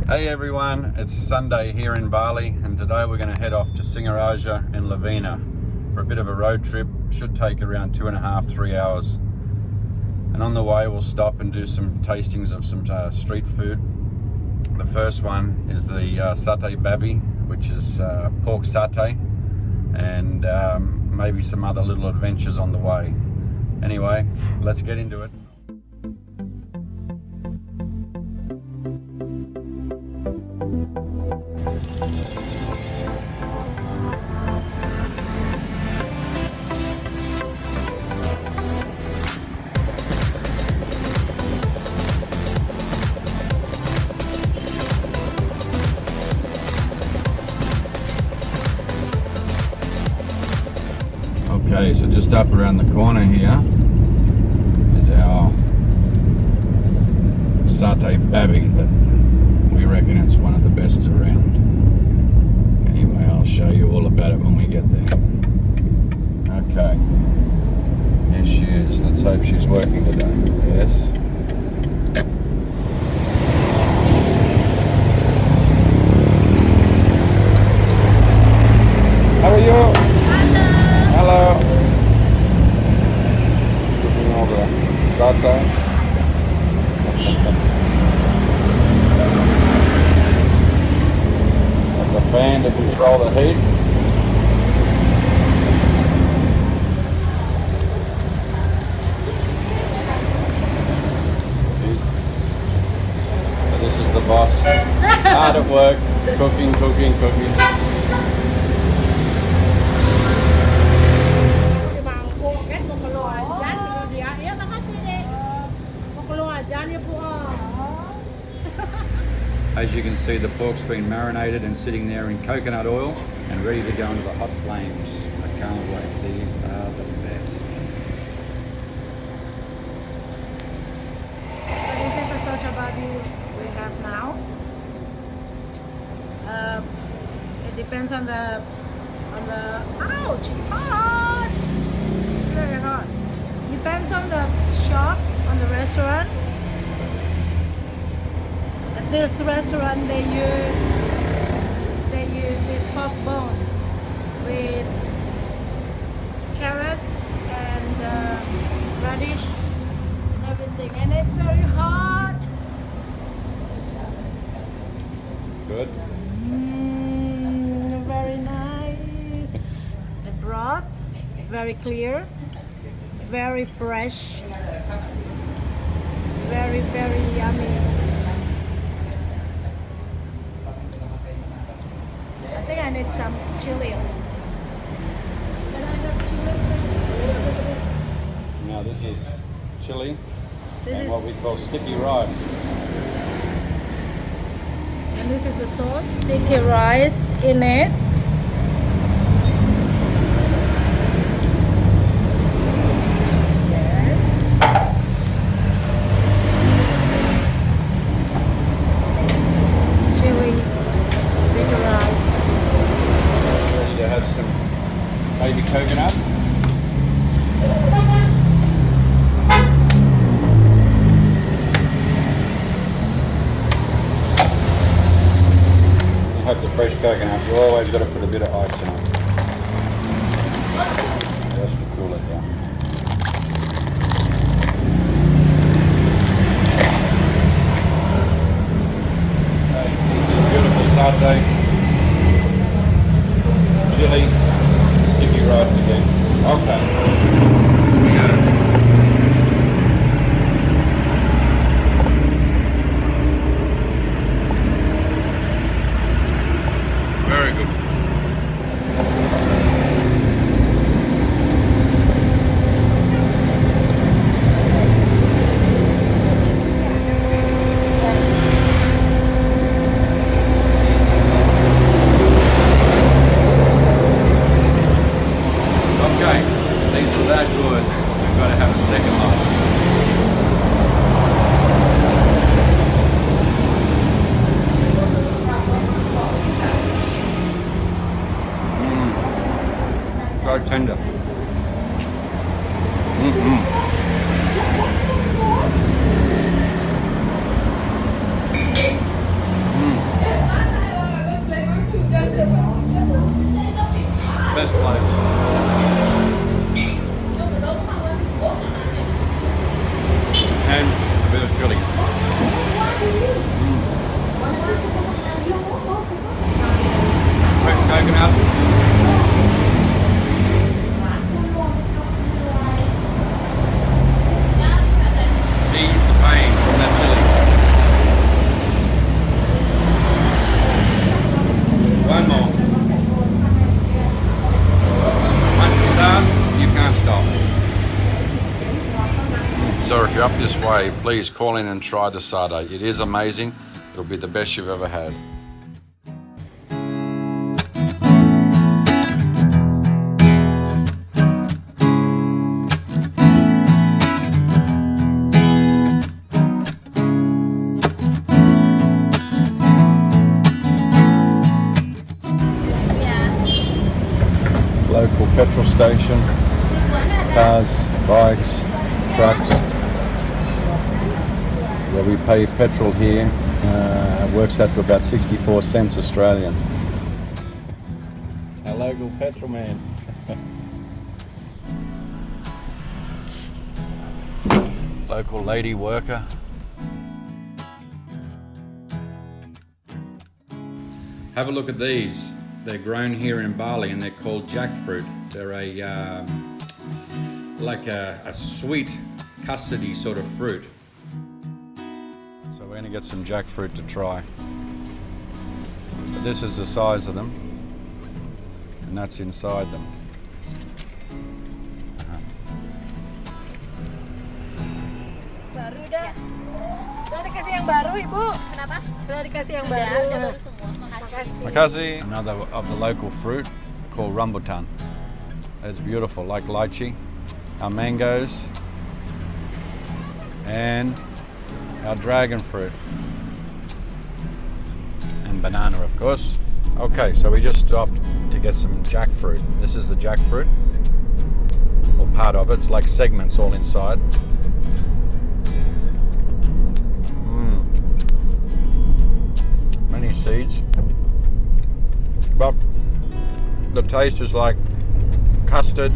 Hey everyone, it's Sunday here in Bali and today we're going to head off to Singaraja in Lovina for a bit of a road trip. Should take around 2.5-3 hours. And on the way we'll stop and do some tastings of some street food. The first one is the satay babi, which is pork satay, and maybe some other little adventures on the way. Anyway, let's get into it. Okay, so just up around the corner here is our satay babi, but we reckon it's one of the best around. Anyway, I'll show you all about it when we get there. Okay, here she is. Let's hope she's working today. Yes. How are you? Hello. Cooking all the satay. Got the fan to control the heat. So this is the boss. Hard at work. Cooking. As you can see, the pork's been marinated and sitting there in coconut oil and ready to go into the hot flames. I can't wait. These are the best. So this is the satay babi we have now. It depends on the ouch, it's hot. It's very hot. Depends on the shop, on the restaurant. This restaurant they use these pork bones with carrot and radish and everything, and it's very hot. Good. Very nice. The broth very clear, very fresh, very yummy. I think I need some chili. Can I have chili? Now this is chili This and is, what we call sticky rice. and this is the sauce. Sticky rice in it. Yes. Chili, sticky rice. Ready to have some baby coconut. You have the fresh coconut. You always got to put a bit of ice in it, just to cool it down. Okay, this is beautiful satay, chili, sticky rice again. Okay, here we go. Very good. flavours. And a bit of chili. Fresh coconut. Ease the pain from that chili. One more. Once you start, you can't stop. So if you're up this way, please call in and try the sarda. It is amazing. It'll be the best you've ever had. Local petrol station, cars, bikes, trucks, where we pay petrol here. Works out to about 64 cents Australian. Our local petrol man. Local lady worker. Have a look at these. They're grown here in Bali and they're called jackfruit. They're like a sweet custardy sort of fruit. So we're going to get some jackfruit to try. But this is the size of them, and that's inside them. Baru dah. Sudah dikasih yang baru, Ibu. Kenapa? Sudah dikasih yang baru. Udah baru semua. Makasih. Another of the local fruit called rambutan. It's beautiful, like lychee. Our mangoes and our dragon fruit and banana, of course. Okay, so we just stopped to get some jackfruit. This is the jackfruit, or part of it. It's like segments all inside. Many seeds, but the taste is like custard,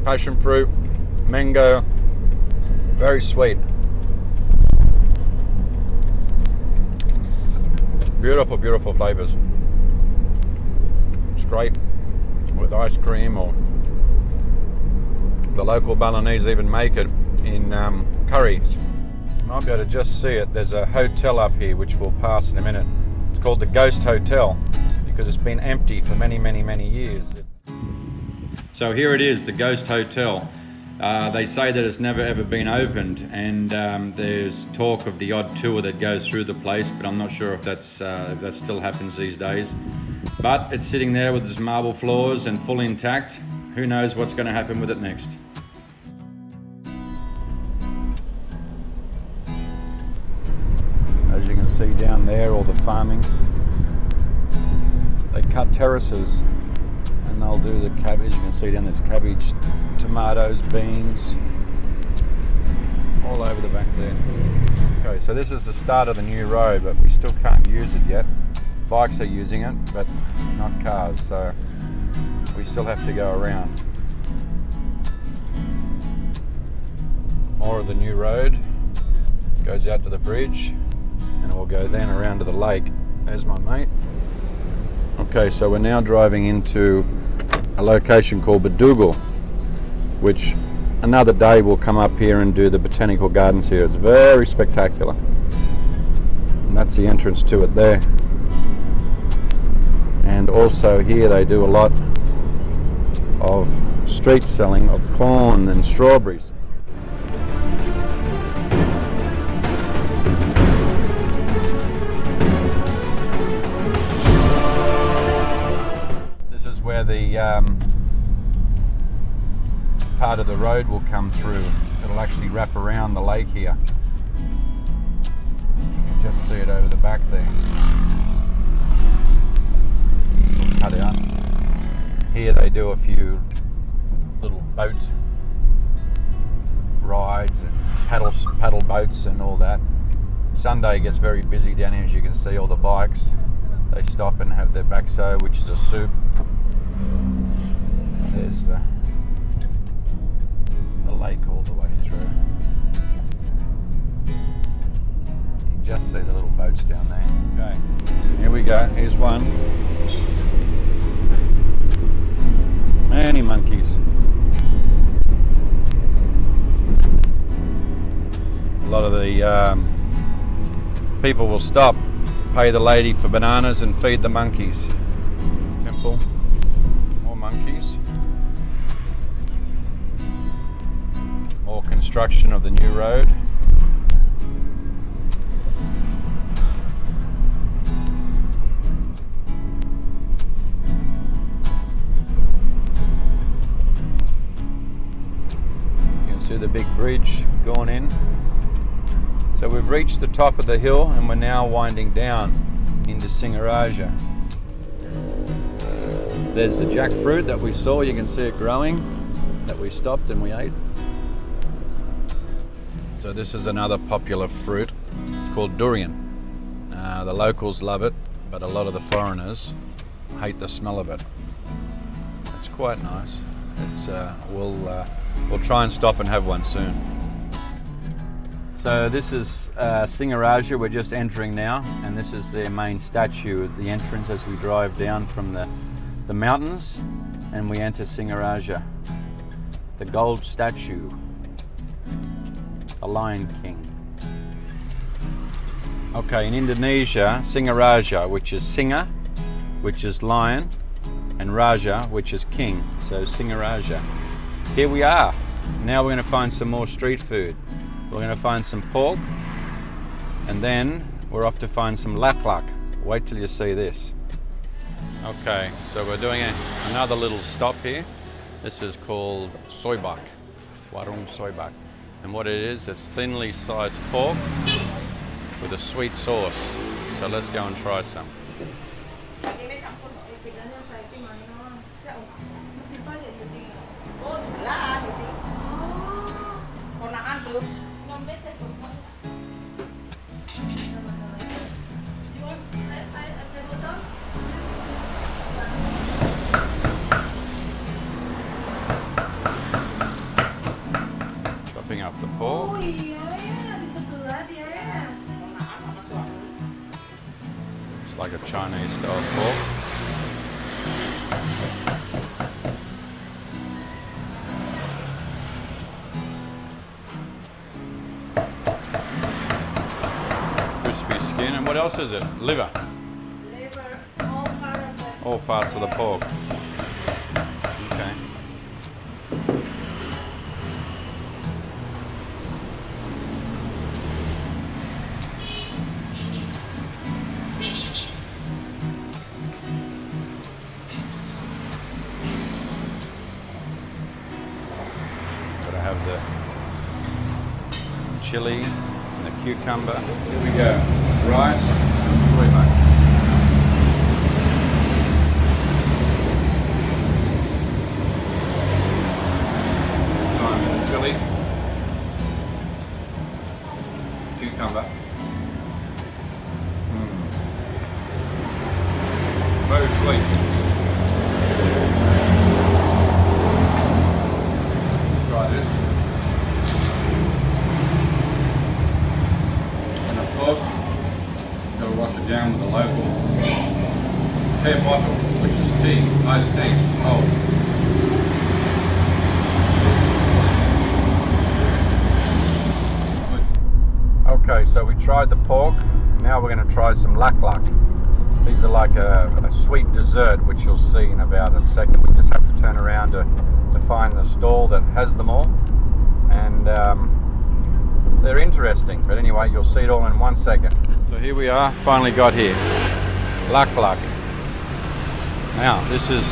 passion fruit, mango, very sweet. Beautiful, beautiful flavors. It's great with ice cream, or the local Balinese even make it in curries. You might be able to just see it. There's a hotel up here which we'll pass in a minute. It's called the Ghost Hotel because it's been empty for many, many, many years. So here it is, the Ghost Hotel. They say that it's never ever been opened, and there's talk of the odd tour that goes through the place, but I'm not sure if that still happens these days. But it's sitting there with its marble floors and fully intact. Who knows what's going to happen with it next? As you can see down there, all the farming. They cut terraces and they'll do the cabbage. You can see down there's cabbage, tomatoes, beans, all over the back there. Okay, so this is the start of the new road, but we still can't use it yet. Bikes are using it, but not cars, so we still have to go around. More of the new road goes out to the bridge, and we'll go then around to the lake. There's my mate. Okay, so we're now driving into a location called Bedugul, which another day we'll come up here and do the botanical gardens here. It's very spectacular. And that's the entrance to it there. And also here they do a lot of street selling of corn and strawberries. This is where the part of the road will come through. It'll actually wrap around the lake here. You can just see it over the back there. Cut out. Here they do a few little boat rides and paddle boats and all that. Sunday gets very busy down here, as you can see, all the bikes. They stop and have their bakso, which is a soup. There's the lake all the way through. You can just see the little boats down there. Okay, here we go. Here's one. Many monkeys. A lot of the people will stop, pay the lady for bananas and feed the monkeys. Temple, more monkeys. More construction of the new road. You can see the big bridge going in. So we've reached the top of the hill and we're now winding down into Singaraja. There's the jackfruit that we saw, you can see it growing, that we stopped and we ate. So this is another popular fruit called durian. The locals love it, but a lot of the foreigners hate the smell of it. It's quite nice. We'll try and stop and have one soon. So this is Singaraja, we're just entering now, and this is their main statue at the entrance as we drive down from the mountains and we enter Singaraja. The gold statue, a Lion King. Okay, in Indonesia, Singaraja, which is Singa, which is lion, and Raja, which is king. So Singaraja. Here we are. Now we're going to find some more street food. We're going to find some pork, and then we're off to find some lak-lak. Wait till you see this. Okay, so we're doing another little stop here. This is called soybak, warung soybak. And what it is, it's thinly sliced pork with a sweet sauce. So let's go and try some. Chopping up the pork. It's like a Chinese style pork. Crispy skin, and what else is it? Liver. Liver, All parts of the pork. Okay. Gotta have the chili and the cucumber. Here we go. Rice and soybak. Time for the chili. Cucumber. Very sweet. Try this. And of course, gotta wash it down with a local tea bottle, which is tea, iced tea, cold. Okay, so we tried the pork. Now we're going to try some lak-lak. These are like a sweet dessert, which you'll see in about a second. We just have to turn around to find the stall that has them all, and they're interesting. But anyway, you'll see it all in 1 second. So here we are, finally got here. Lak-lak. Now this is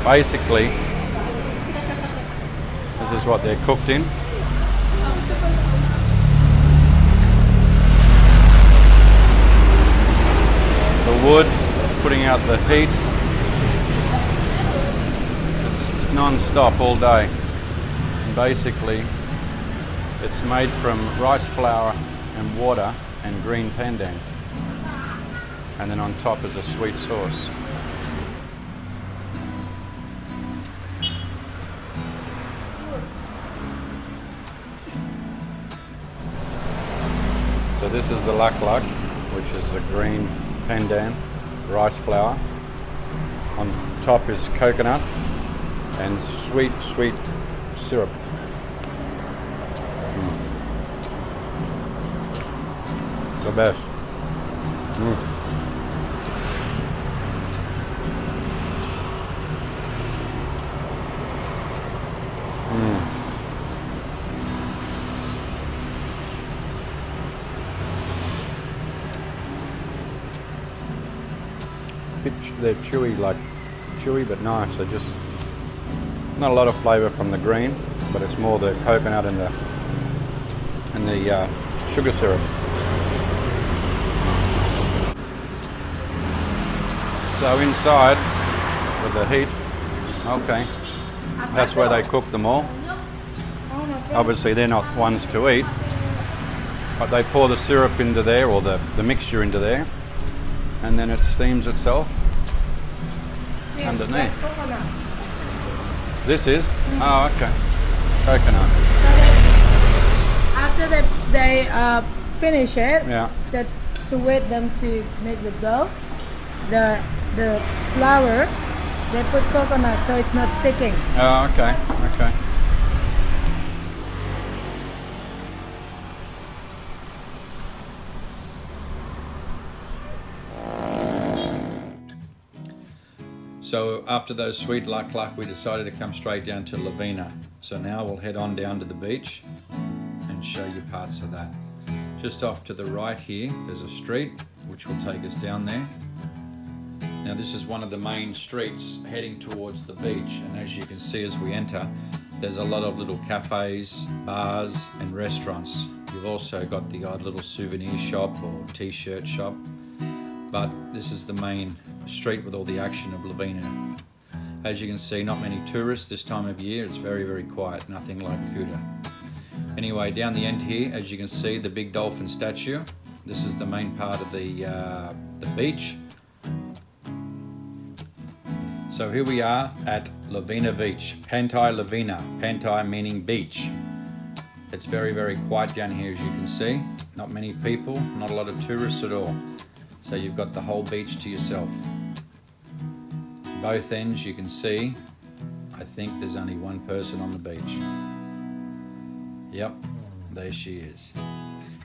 basically, this is what they're cooked in. The wood, putting out the heat. It's non-stop all day. And basically, it's made from rice flour and water and green pandan. And then on top is a sweet sauce. So this is the lak lak, which is a green pandan rice flour. On top is coconut and sweet syrup. The best. They're chewy but nice. They're just not a lot of flavour from the green, but it's more the coconut and the sugar syrup. So inside with the heat, okay, that's where they cook them all. Obviously they're not ones to eat, but they pour the syrup into there, or the mixture into there, and then it steams itself underneath. This is? Oh, okay. Coconut. After they finish it, Yeah. to wait them to make the dough, the flour, they put coconut so it's not sticking. Oh, okay. Okay. So after those sweet lak lak, we decided to come straight down to Lovina. So now we'll head on down to the beach and show you parts of that. Just off to the right here, there's a street which will take us down there. Now this is one of the main streets heading towards the beach, and as you can see as we enter, there's a lot of little cafes, bars and restaurants. You've also got the odd little souvenir shop or t-shirt shop, but this is the main street with all the action of Lovina. As you can see, not many tourists this time of year. It's very quiet, nothing like Kuta. Anyway, down the end here, as you can see, the big dolphin statue. This is the main part of the beach. So here we are at Lovina Beach, Pantai Lovina, Pantai meaning beach. It's very quiet down here, as you can see. Not many people, not a lot of tourists at all. So you've got the whole beach to yourself. Both ends you can see, I think there's only one person on the beach. Yep, there she is.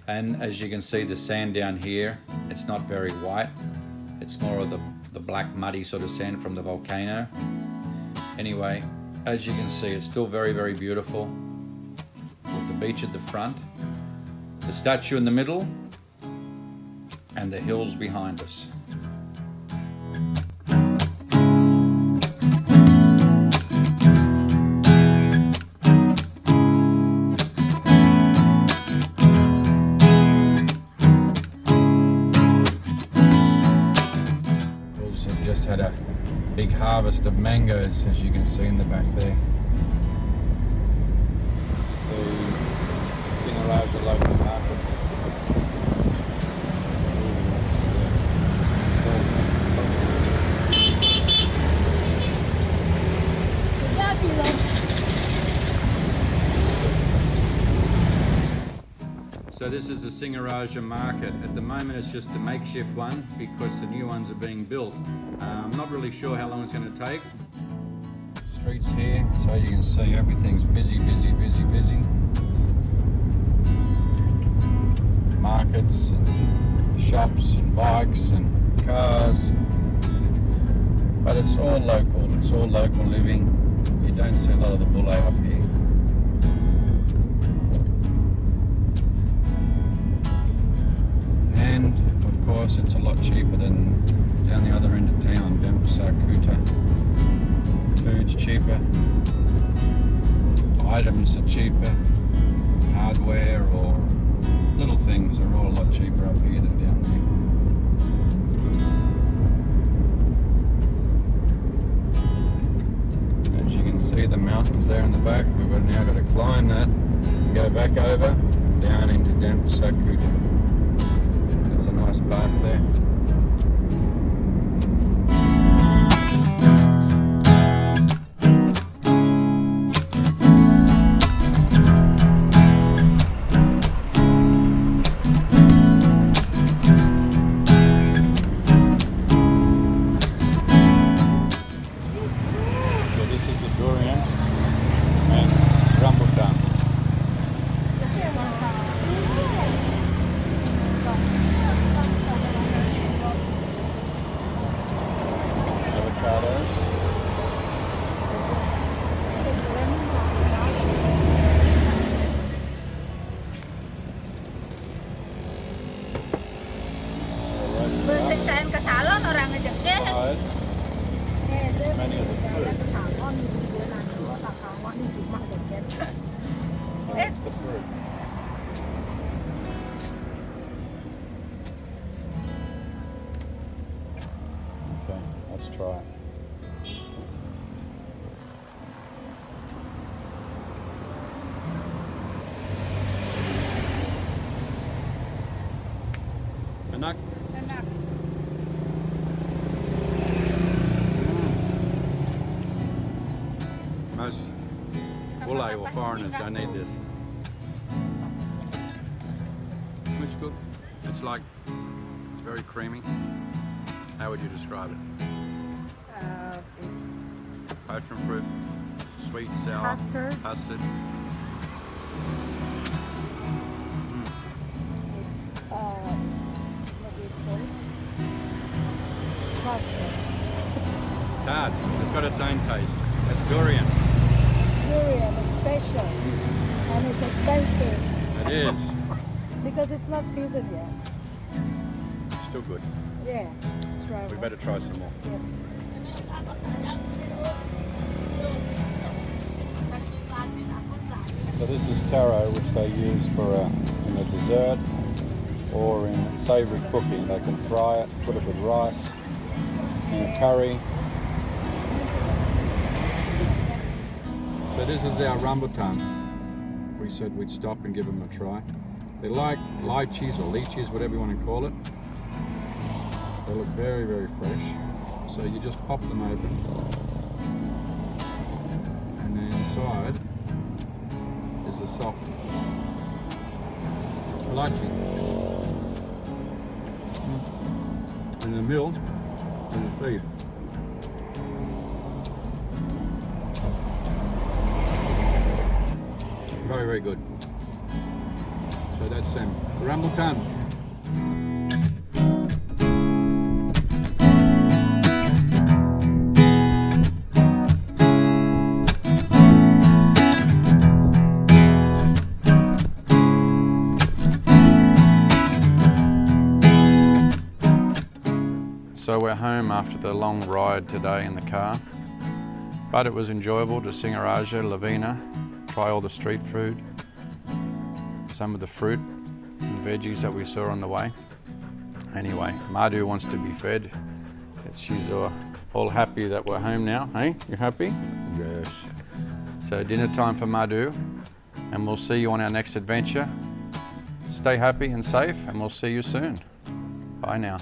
And as you can see, the sand down here, it's not very white. It's more of the black muddy sort of sand from the volcano. Anyway, as you can see, it's still very beautiful with the beach at the front, the statue in the middle, and the hills behind us. We've just had a big harvest of mangoes, as you can see in the back there. This is the Singaraja local market. So this is the Singaraja market. At the moment it's just a makeshift one because the new ones are being built. I'm not really sure how long it's going to take. Streets here, so you can see everything's busy. Markets and shops and bikes and cars. But it's all local living. You don't see a lot of the bulle up here. And of course it's a lot cheaper than down the other end of town, Denpasar, Kuta. Food's cheaper, items are cheaper, hardware or little things are all a lot cheaper up here than down there. As you can see, the mountains there in the back, we've now got to climb that and go back over down into Denpasar, Kuta. There's a nice park there. Sen kesalon orang ngejengke. Many of the food. That's the fruit. Okay, let's try it. Enak? Enak. Most Malay or foreigners don't need this. It's good. It's like, it's very creamy. How would you describe it? It's Passion fruit, sweet, sour, custard. It's what do you call it? Custard. It's hard. It's got its own taste. It's durian. Durian, it's special and it's expensive It is. because it's not seasoned yet. Still good. Yeah, try We one. better try some more. Yeah. So this is taro, which they use for in a dessert or in savoury cooking. They can fry it, put it with rice, in a curry. So this is our rambutan. We said we'd stop and give them a try. They like lychees or lychees, whatever you want to call it. They look very, very fresh. So you just pop them open. And then inside is the soft lychee. In the middle is the seed. Very, very good. So that's rambutan. So we're home after the long ride today in the car, but it was enjoyable to Singaraja, Lovina, try all the street food, some of the fruit and veggies that we saw on the way. Anyway, Madhu wants to be fed. She's all happy that we're home now. Hey, you happy? Yes. So dinner time for Madhu, and we'll see you on our next adventure. Stay happy and safe, and we'll see you soon. Bye now.